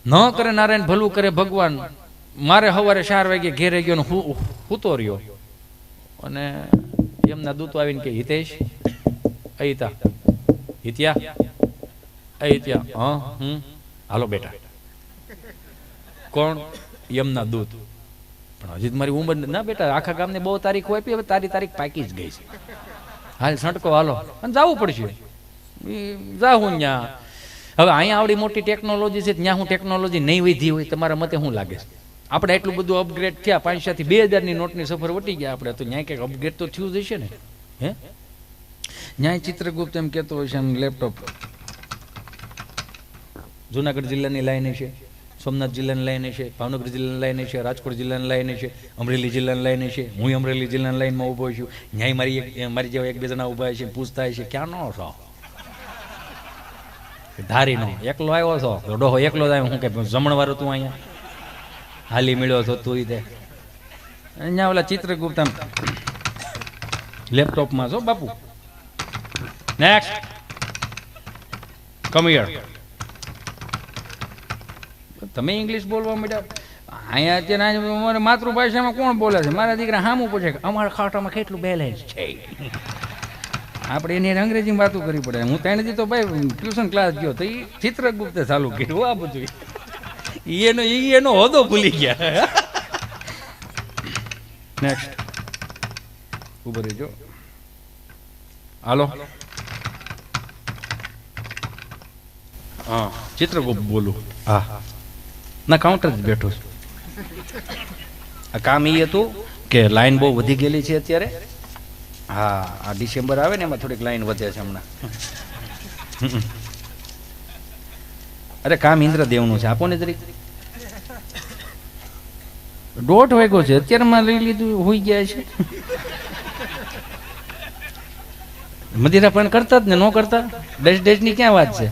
ન કરે નારાયણ ભલું કરે ભગવાન. મારે સવારે 4 વાગે ઘેરે ગયો ને હૂતો રહ્યો અને એમના દૂતો આવીને કે હિતેશ અહિતા હિત્યા અહિત્યા હાલો બેટા. કોણ? યમના દૂત. પણ હજી મારી ઉંમર ના બેટા, આખા ગામને બહુ તારીખો આપી, હવે તારી તારીખ પાકી જ ગઈ છે, હાલ છંટકો હાલો અને જવું પડશે. જાઉં ત્યાં. હવે અહીંયા આવડી મોટી ટેકનોલોજી છે, ત્યાં હું ટેકનોલોજી નહીં વધી હોય તમારા મતે શું લાગે છે? આપણે એટલું બધું અપગ્રેડ થયા, 500 થી 2000ની નોટની સફર વટી ગયા આપણે, તો ત્યાં કંઈક અપગ્રેડ તો થયું જ હશે ને. હે ન્યાય ચિત્રગુપ્ત એમ કહેતો હોય છે એમ લેપટોપ જુનાગઢ જિલ્લાની લાઈન છે, સોમનાથ જિલ્લાની લાઈન છે, ભાવનગર જિલ્લાની લાઈન છે, રાજકોટ જિલ્લાની લાઈન છે, અમરેલી જિલ્લાની લાઈન છે. હું અમરેલી જિલ્લાની લાઈનમાં ઊભો છું. ન્યાય મારી જેવા 1-2 જણા ઊભા છે, પૂછતા છે ક્યાં નો છો? ધારી નો એકલો આવ્યો છો? તો ડોહો એકલો જ આવ્યો. હું કે જમણવારો તું અહીંયા હાલી મળ્યો છો તું તે અહીંયા ઓલા ચિત્રગુપ્ત લેપટોપમાં છો બાપુ. Next come here. તમે ઇંગ્લિશ બોલવા માંડ્યા. અહીંયા અત્યારે માતૃભાષામાં કોણ બોલે છે? મારા દીકરા સામું પૂછે અમારા ખાટામાં કેટલું બેલેન્સ છે. આપણે એની અંગ્રેજીમાં વાતો કરવી પડે. હું 3 દી તો ભાઈ ટ્યુશન ક્લાસ ગયો તો એ ચિત્રગુપ્તે ચાલુ કર્યું. આ બધું એનો હોદો ભૂલી ગયા. નેક્સ્ટ ઉભો રહેજો. હાલો હા ચિત્રગુપ્ત બોલું. હા ના કાઉન્ટર જ બેઠો છું. આ કામ એ હતું કે લાઈન બહુ વધી ગયેલી છે અત્યારે. હા આ ડિસેમ્બર આવે ને એમાં થોડીક લાઈન વધે છે હમણાં. અરે કામ ઇન્દ્રદેવનું છે, આપો ને જરીક. 1:30 વાગ્યો છે અત્યારમાં લઈ લીધું, હોઈ ગયા છે. મદિરા પણ કરતા જ ને ન કરતા ડેશ ની ક્યાં વાત છે?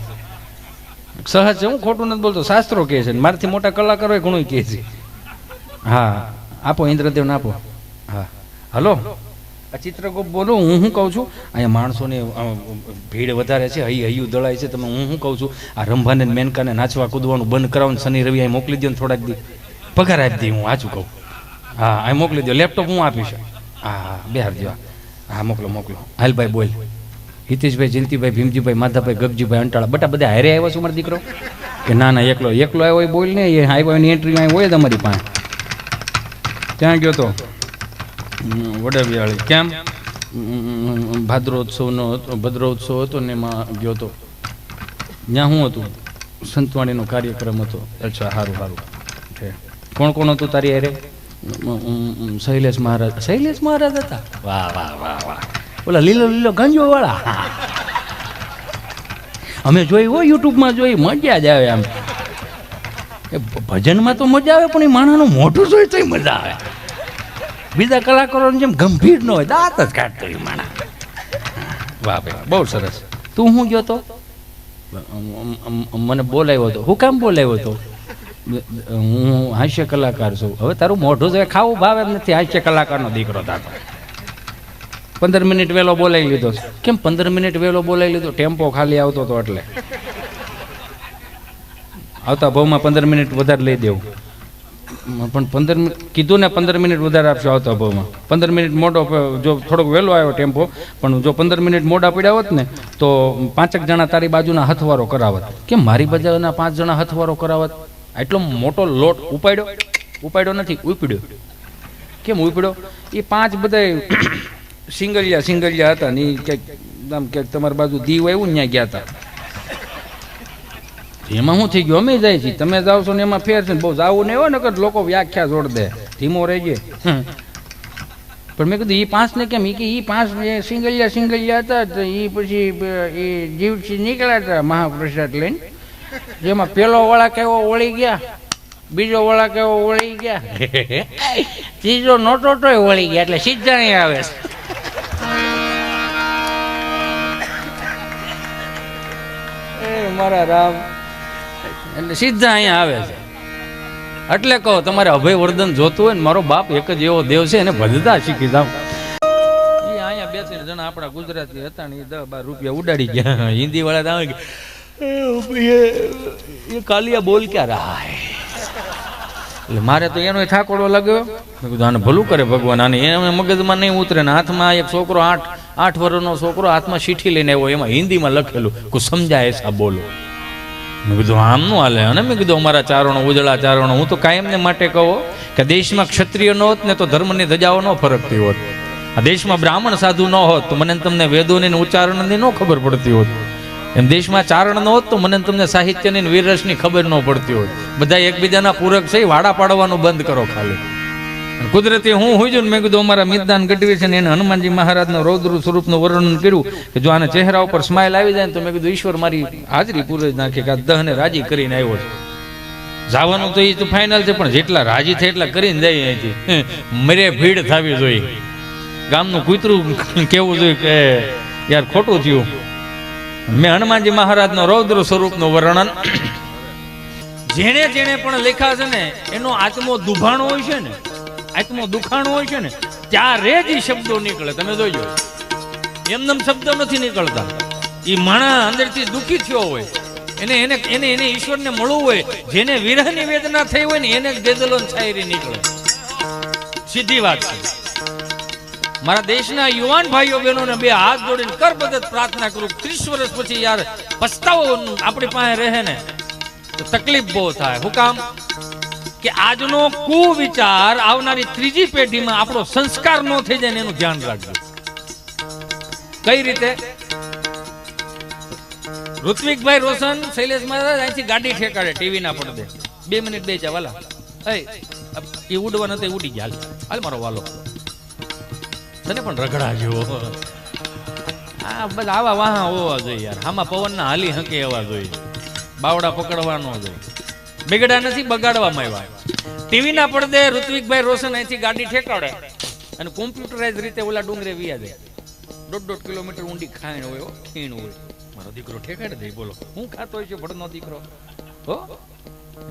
સહજ છે, હું ખોટું નથી બોલતો, શાસ્ત્રો કહે છે. મારાથી મોટા કલાકારો ઘણું કહે છે. હા આપો ઇન્દ્રદેવને આપો. હા હલો આ ચિત્રગુપ્ત બોલું. હું શું કહું છું, અહીંયા માણસોને ભીડ વધારે છે, હૈયું દળાય છે. તમે હું શું કહું છું, આ રંભાને મેનકાને નાચવા કૂદવાનું બંધ કરાવો ને શનિ રવિ અહીં મોકલી દો ને થોડાક દી પગાર આપી દઈ. હું સાચું કહું. હા અહીં મોકલી દો. લેપટોપ હું આપીશ. હા બેહાર દો. હા મોકલો. હાલ ભાઈ બોલ. હિતેશભાઈ, જયંતિભાઈ, ભીમજીભાઈ, માધાભાઈ, ગગજીભાઈ, અંટાળા બટા બધા હારે આવ્યા છું મારો દીકરો? કે ના ના એકલો આવ્યો એ બોલ ને. એ આવ્યો એની એન્ટ્રી અહીં હોય તમારી પાસે. ત્યાં ગયો તો વડાવિયાળી. કેમ? ભદ્રોત્સવ હતો ને એમાં ગયો તો. ત્યાં શું હતું? સંતવાણીનો કાર્યક્રમ હતો. અચ્છા સારું છે. કોણ હતું તારી હારે? શૈલેષ મહારાજ હતા. વાહ ઓલા લીલો ગાંજો વાળા. અમે જોઈ હોય યુટ્યુબમાં જોઈ, મજા જ આવે. આમ ભજનમાં તો મજા આવે પણ એ માણસનું મોઢું જોઈ તોય મજા આવે. બીજા કલાકારોની જેમ ગંભીર ન હોય, દાંત જ કાઢતો એ માણસ. વાહ ભાઈ બહુ સરસ. તું શું ગયો તો? મને બોલાવ્યો હતો. હું કામ બોલાવ્યો હતો? હું હાસ્ય કલાકાર છું. હવે તારું મોઢું તો ખાવું ભાવે એમ નથી. હાસ્ય કલાકારનો દીકરો થતો. 15 મિનિટ વહેલો બોલાવી લીધો. કેમ 15 મિનિટ વહેલો બોલાવી લીધો? ટેમ્પો ખાલી આવતો હતો એટલે. આવતા ભાવમાં 15 મિનિટ વધારે લઈ દેવું. પણ 15 મિનિટ કીધું ને, 15 મિનિટ વધારે આપશો આવતા ભાવમાં. 15 મિનિટ મોડો, જો થોડોક વહેલો આવ્યો ટેમ્પો, પણ જો 15 મિનિટ મોડા પડ્યા હોત ને તો 5 જણા તારી બાજુના હથવારો કરાવત. કેમ મારી બાજુના 5 જણા હથવારો કરાવત? એટલો મોટો લોટ ઉપાડ્યો નથી, ઉપડ્યો. કેમ ઉપડ્યો? એ 5 બધા સિંગલિયા હતા ને. ક્યાંક તમારી બાજુ દીવ આવ્યું ને ત્યાં ગયા હતા. એમાં શું થઈ ગયું? અમે જાય છીએ, તમે જાઓ છો ને એમાં ફેર છે ને. બહુ જાવું નહીં હોય ને લોકો વ્યાખ્યા જોડ દે, ધીમો રહેજે. પણ મેં કીધું એ 5 ને કેમ? એ 5 સિંગલિયા હતા. તો એ પછી એ જીવથી નીકળ્યા હતા મહાપ્રસાદ લઈને. જેમાં પેલો વળા કેવો વળી ગયા, બીજો વળા કેવો વળી ગયા, ત્રીજો નોટો વળી ગયા. એટલે સીધા નહીં આવે. મારા રામ, એટલે સીધા અહીંયા આવે છે. એટલે કહો તમારે અભયવર્ધન જોતું હોય ને, મારો બાપ એક જ એવો દેવ છે, એને ભજતા શીખી જાવ. એ અહીંયા 2-3 જણા આપણા ગુજરાતી હતા ને, 10-12 રૂપિયા ઉડાડી ગયા. હિન્દી વાળા આવે કે ये कालिया बोल क्या रहा है? એટલે મારે તો એનો થાકોડો લાગ્યો. મેં કીધું આને ભલું કરે ભગવાન, આને એને મગજમાં નહીં ઉતરે ને. હાથમાં એક છોકરો 8 વર્ષનો છોકરો હાથમાં ચીઠી લઈને આવ્યો, એમાં હિન્દીમાં લખેલું કુ સમજાય એસા બોલો. મેં કીધું આમ નું હાલે. અને મેં કીધું અમારા ચારણો ઉજળા ચારણો, હું તો કાયમને માટે કહો કે દેશમાં ક્ષત્રિય ન હોત ને તો ધર્મની ધજાઓ ન ફરકતી હોત. આ દેશમાં બ્રાહ્મણ સાધુ ન હોત તો મને તમને વેદોની ઉચ્ચારણની ન ખબર પડતી હોત. એમ દેશમાં ચારણ ન હોત તો મને તમને સાહિત્યની વીરરસની ખબર ન પડતી હોત. બધા એકબીજાના પૂરક છે, વાડા પાડવાનું બંધ કરો ખાલી. કુદરતી હું હોય છું ને. મેં કીધું અમારા મિતદાન ગઢવી છે ને એને હનુમાનજી મહારાજના રૌદ્ર સ્વરૂપનું વર્ણન કર્યું કે જો આને ચહેરા ઉપર સ્માઇલ આવી જાય ને તો મેં કીધું ઈશ્વર મારી હાજરી પૂરી નાખે કે આ દહને રાજી કરીને આવ્યો છે. જવાનું તો એ તો ફાઇનલ છે, પણ જેટલા રાજી થાય એટલા કરીને જાય અહીંથી. મરે ભીડ થવી જોઈએ, ગામનું કૂતરું કેવું જોઈએ કે યાર ખોટું થયું. મેં હનુમાનજી મહારાજનો રૌદ્ર સ્વરૂપનું વર્ણન જેણે જેણે પણ લેખા છે ને એનો આત્મો દુભાણો હોય છે ને, આત્મો દુખાણો હોય છે ને, ત્યારે જ એ શબ્દો નીકળે. તમે જોજો, એમનેમ શબ્દો નથી નીકળતા. એ માણસ અંદરથી દુઃખી થયો હોય, એને ઈશ્વરને મળવું હોય, જેને વિરહની વેદના થઈ હોય ને એને જ ગઝલો શાયરી નીકળે. સીધી વાત છે. મારા દેશના યુવાન ભાઈઓ બહેનોને બે હાથ જોડીને કરબદ્ધ પ્રાર્થના કરું, 30 વર્ષ પછી યાર પસ્તાવો આપણી પાસે રહે ને તો તકલીફ બહુ થાય. હું કામ કે આજનો કુવિચાર આવનારી ત્રીજી પેઢીમાં આપણો સંસ્કાર ન થઈ જાય ને એનું ધ્યાન રાખજો. કઈ રીતે? ઋત્વિકભાઈ રોશન શૈલેષ મહારાજ અહીંથી ગાડી ઠેકાડે ટીવી ના પડદે, 2 મિનિટ બે જા વાલા, એ ઉડવા નથી ઉડી ગયા, હાલ મારો વાલો તને પણ રગડા જેવો. આ બધા આવા વાહા હોવા જોઈએ યાર, આમાં પવનના હાલી હંકે એવા જોઈએ, બાવડા પકડવાનો જોઈએ. બિગડા નથી, બગાડવામાં આવ્યા. ટીવી ના પડદે ઋત્વિકભાઈ રોશન અહીંથી ગાડી ઠેકાડે અને કોમ્પ્યુટરાઇઝ રીતે ઓલા ડુંગરે વિયા જાય. 1.5 કિલોમીટર ઊંડી ખાણ હોય, ખીણ હોય. મારો દીકરો ઠેકાડે દે, બોલો હું ખાતો હોય છે ભડનો દીકરો. હો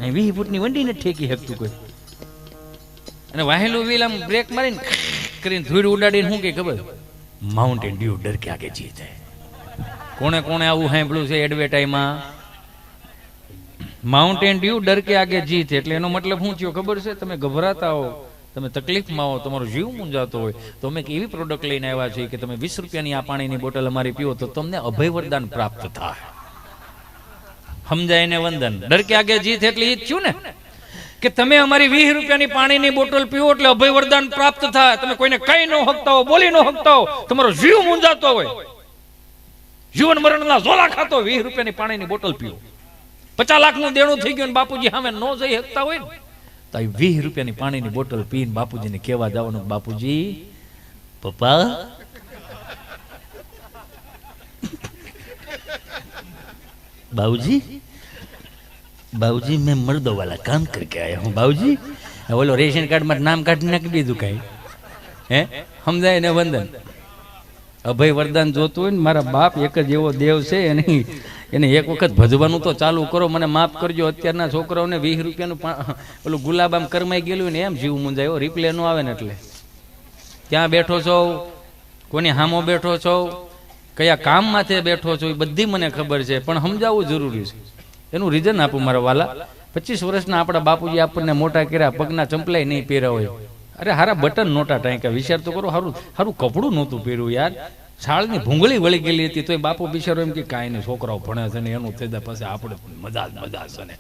20 ફૂટની વંડી ને ઠેકી શકતું કોઈ. અને વાહેલું વ્હીલ આમ બ્રેક મારીને કરીને ધૂળ ઉડાડીને શું કે ખબર? માઉન્ટેન ડ્યુ ડર કે આગે જીત હે. કોણે કોણે આવું સાંભળ્યું છે એડવર્ટાઈઝમાં? માઉન્ટેન ડ્યુ ડર કે આગે જીત. એટલે એનો મતલબ શું થયો ખબર છે? તમે ગભરાતા હો, તમે તકલીફમાં હો, તમારો જીવ મૂંઝાતો હોય તો અમે એક એવી પ્રોડક્ટ લઈને આવ્યા છીએ કે તમે 20 રૂપિયાની આ પાણીની બોટલ અમારી પીવો તો તમને અભય વરદાન પ્રાપ્ત થાય. સમજાય ને વંદન? ડર કે આગે જીત એટલે એ જ થયું ને કે તમે અમારી 20 રૂપિયાની પાણીની બોટલ પીવો એટલે અભય વરદાન પ્રાપ્ત થાય. તમે કોઈને કઈ ન હકતા હો, બોલી ન હકતા હો, તમારો જીવ મૂંઝાતો હોય, જીવન મરણના ઝોલા ખાતો 20 રૂપિયાની પાણીની બોટલ પીવો. 50 લાખનું દેણું થઈ ગયું બાપુજી સામે ન જઈ શકતા હોય ને તો 20 રૂપિયાની પાણીની બોટલ પીને બાપુજીને કહેવા જવાનું, બાપુજી પપ્પા बाबूजी बाबूजी मैं मर्दों वाला काम करके आया हूँ बाबूजी. बोलो रेशन कार्ड में नाम काઢી નાખી દીધું કઈ હે? સમજાય ને વંદન? અભય વરદાન જોતું હોય ને મારા બાપ એક જ એવો દેવ છે, એને એક વખત ભજવાનું તો ચાલુ કરો. મને માફ કરજો, અત્યારના છોકરાઓને 20 રૂપિયાનું ઓલું ગુલાબ આમ કરમાઈ ગયેલું ને એમ જીવ મૂંઝાયો. રિપ્લે નો આવે ને એટલે ક્યાં બેઠો છો, કોની હામો બેઠો છો, કયા કામ માથે બેઠો છો, એ બધી મને ખબર છે, પણ સમજાવવું જરૂરી છે. એનું રીઝન આપું મારા વાલા. 25 વર્ષના આપણા બાપુજી આપણને મોટા કર્યા, પગના ચંપલાય નહીં પહેર્યા હોય. અરે હારા બટન નોટા ટાંક્યા. વિચાર તો કરો, હારું હારું કપડું નહોતું પહેર્યું યાર. શાળની ભૂંગળી વળી ગયેલી હતી તોય બાપુ બિચારો એમ કે કાંઈ નહીં, છોકરાઓ ભણે છે ને એનું થઈ જાય પછી આપણે મજા છે ને.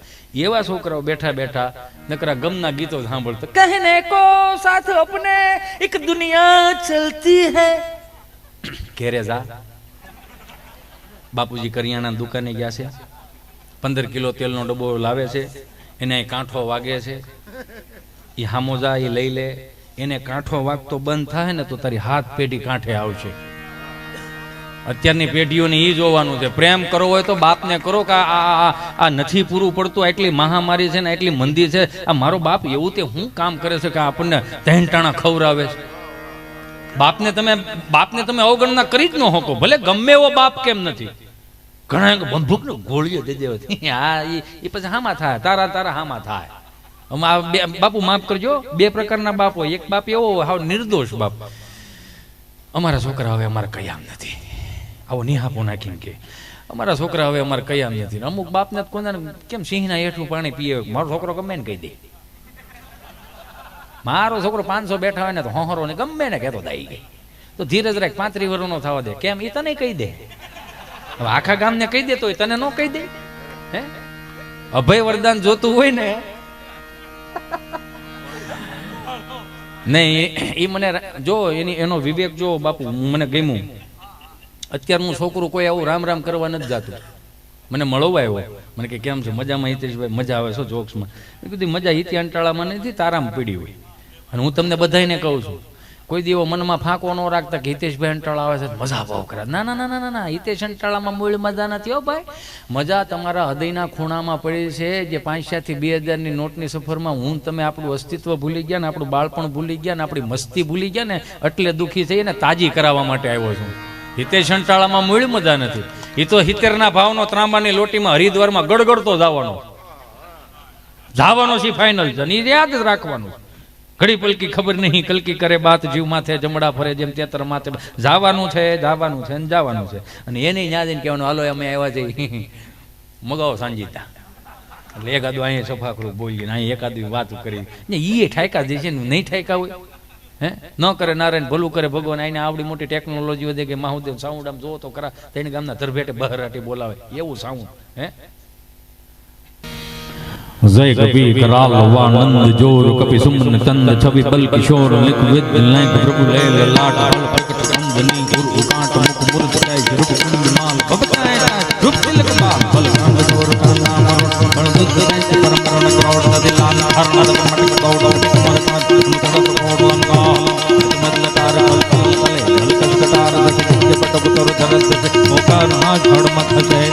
એવા છોકરાઓ બેઠા બેઠા નકરા ગમના ગીતો સાંભળતા, કહેને કો સાથ અપને એક દુનિયા ચલતી હૈ. ઘેરે જા. બાપુજી કરિયાણા દુકાને ગયા છે, 15 કિલો તેલનો ડબ્બો લાવે છે, એને કાંઠો વાગે છે. એ હામોજા એ લઈ લે. એને કાંઠો વાગતો બંધ થાય ને તો તારી હાથ પેઢી કાંઠે આવશે. અત્યારની પેઢીઓને એ જોવાનું છે. પ્રેમ કરવો હોય તો બાપને કરો કે આ નથી પૂરું પડતું, આટલી મહામારી છે ને આટલી મંદી છે, આ મારો બાપ એવું તે હું કામ કરે છે કે આપણને તહેનટાણા ખવડાવે છે. બાપને તમે અવગણના કરી જ ન શકો, ભલે ગમે એવો બાપ કેમ નથી. ઘણા બંદૂકનો ગોળીઓ દે દેવાથી હા એ પછી હામાં થાય, તારા હામાં થાય. બાપુ માફ કરજો, 2 પ્રકારના બાપ હોય. એક બાપ એવો હોય હાવ નિર્દોષ બાપ, અમારા છોકરા હવે અમારે કયામ નથી, આવો નિહાપો નાખીને કે અમારા છોકરા હવે અમારે કયા નથી. અમુક બાપને કોને કેમ સિંહના હેઠું પાણી પીએ, મારો છોકરો ગમે ને કહી દે. મારો છોકરો 500 બેઠા હોય ને તો હોહરો ને ગમે ને કહેતો દાઈ ગઈ. તો ધીરજ રાખ, 35 વર્ષનો થવા દે. કેમ એ તને કહી દે, હવે આખા ગામને કહી દે તો તને ન કહી દે. હે અભય વરદાન જોતું હોય ને નહીં એ મને જો એનો વિવેક જો બાપુ મને ગમ્યું. અત્યારે હું છોકરું કોઈ આવું રામ રામ કરવા નથી જાતું. મને મળવા આવ્યો, મને કે કેમ છે, મજામાં હિતેશભાઈ? મજા આવે છો જોક્સમાં? મેં કીધું મજા હિતી અંટાળામાં નથી, તારામાં પડી હોય. અને હું તમને બધાને કહું છું, કોઈ દીવો મનમાં ફાંકો ન રાખતા કે હિતેશભાઈ અંટાળા આવે છે મજા બહુ કરે. ના ના ના ના ના, હિતેશ અંટાળામાં મૂળ મજા નથી હો ભાઈ. મજા તમારા હૃદયના ખૂણામાં પડી છે. જે 500 થી 2000ની નોટની સફરમાં હું તમે આપણું અસ્તિત્વ ભૂલી ગયા ને, આપણું બાળપણ ભૂલી ગયા ને, આપણી મસ્તી ભૂલી ગયા ને, એટલે દુઃખી થઈ ને તાજી કરાવવા માટે આવ્યો છું. હિતેશ અંટાળામાં મૂળ મજા નથી. એ તો 70ના ભાવનો ત્રાંબાની લોટીમાં હરિદ્વારમાં ગડગડતો જવાનો છે ફાઇનલ છે. એ યાદ જ રાખવાનું. ઘડી પલકી ખબર નહીં કલકી કરે બાત, જીવ માથે જમડા ફરે જેમ તેતર માથે. જવાનું છે જવાનું છે જવાનું છે. અને એને યાદ એને કહેવાનું હાલો અમે આવ્યા જઈ મગાવો સાંજીતા. એટલે એકાદું અહીંયા સફાકરું બોલીએ ને અહીં એકાદું વાત કરી ને એ ઠાયકા દે છે ને નહીં ઠાયકા હોય. હે ન કરે નારાયણ ભલું કરે ભગવાન. આઈને આવડી મોટી ટેકનોલોજી વધે કે મહાદેવ સાઉન્ડ આમ જોવો તો ખરા તેની ગામના ધરભેટે બહરાટી બોલાવે એવું સાઉન્ડ. હે जय कबीर कराल वानंद जोर कपि सुमन कंद छवि बल किशोर लिख विद लैंग प्रभु ले ललाट बल प्रकट कंदनी गुरु कांट मुख मुरद जय रूप कुंड माल भवताय रूप तिलक बाल बल कंद जोर का नाम बल बुद्ध जय परमरण क्रोड दिलान हर नद मटक गौड़ मन का मुतरत कोडन का मदलकार बल कल कले बल कल कटार दस के पटक तर धरत से ओकार हाथ झड़ मत जय.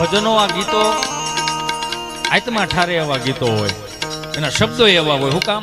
ભજનો આ ગીતો આત્મા ઠારે એવા ગીતો હોય, એના શબ્દો એવા હોય. હું કામ